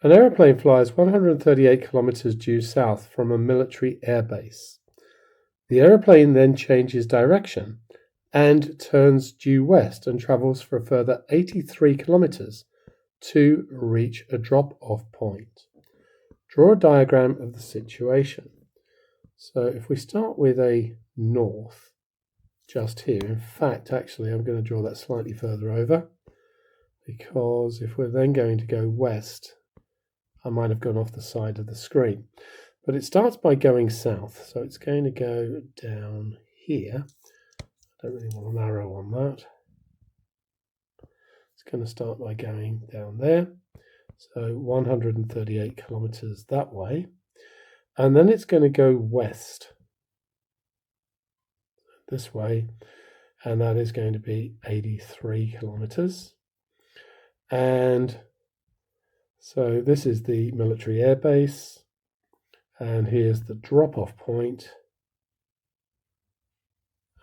An aeroplane flies 138 kilometers due south from a military airbase. The aeroplane then changes direction and turns due west and travels for a further 83 kilometers to reach a drop-off point. Draw a diagram of the situation. So if we start with a north, just here, in fact, actually, I'm going to draw that slightly further over, because if we're then going to go west, I might have gone off the side of the screen. But it starts by going south, so it's going to go down here. I don't really want an arrow on that. It's going to start by going down there. So 138 kilometers that way. And then it's going to go west this way, and that is going to be 83 kilometers. And so this is the military airbase, and here's the drop-off point,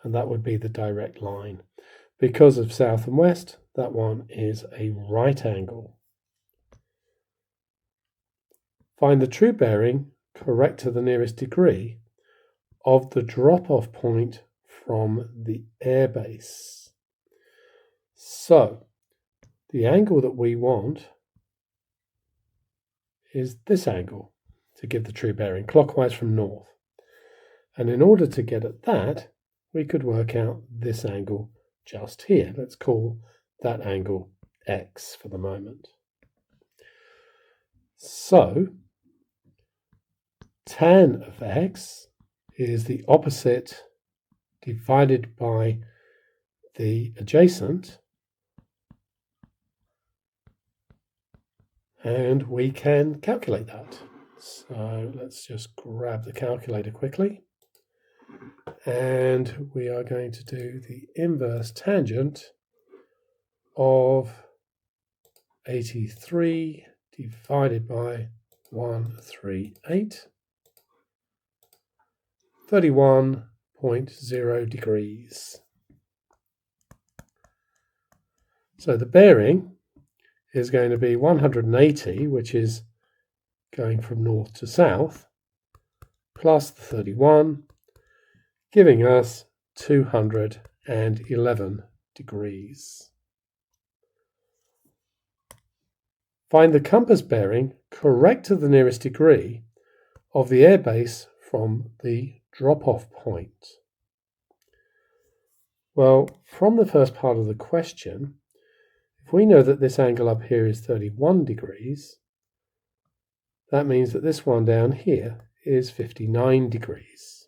and that would be the direct line. Because of south and west, that one is a right angle. Find the true bearing, correct to the nearest degree, of the drop-off point from the airbase. So the angle that we want is this angle to give the true bearing, clockwise from north. And in order to get at that, we could work out this angle just here. Let's call that angle x for the moment. So tan of x is the opposite divided by the adjacent, and we can calculate that. So let's just grab the calculator quickly, and we are going to do the inverse tangent of 83 divided by 138, 31.0 degrees. So the bearing is going to be 180, which is going from north to south, plus the 31, giving us 211 degrees. Find the compass bearing correct to the nearest degree of the airbase from the drop-off point. Well, from the first part of the question, if we know that this angle up here is 31 degrees, that means that this one down here is 59 degrees.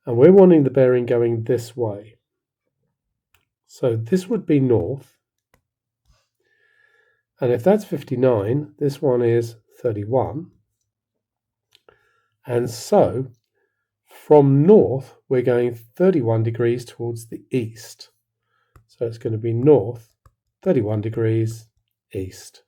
And we're wanting the bearing going this way. So this would be north. And if that's 59, this one is 31. And so from north, we're going 31 degrees towards the east. So it's going to be north, 31 degrees east.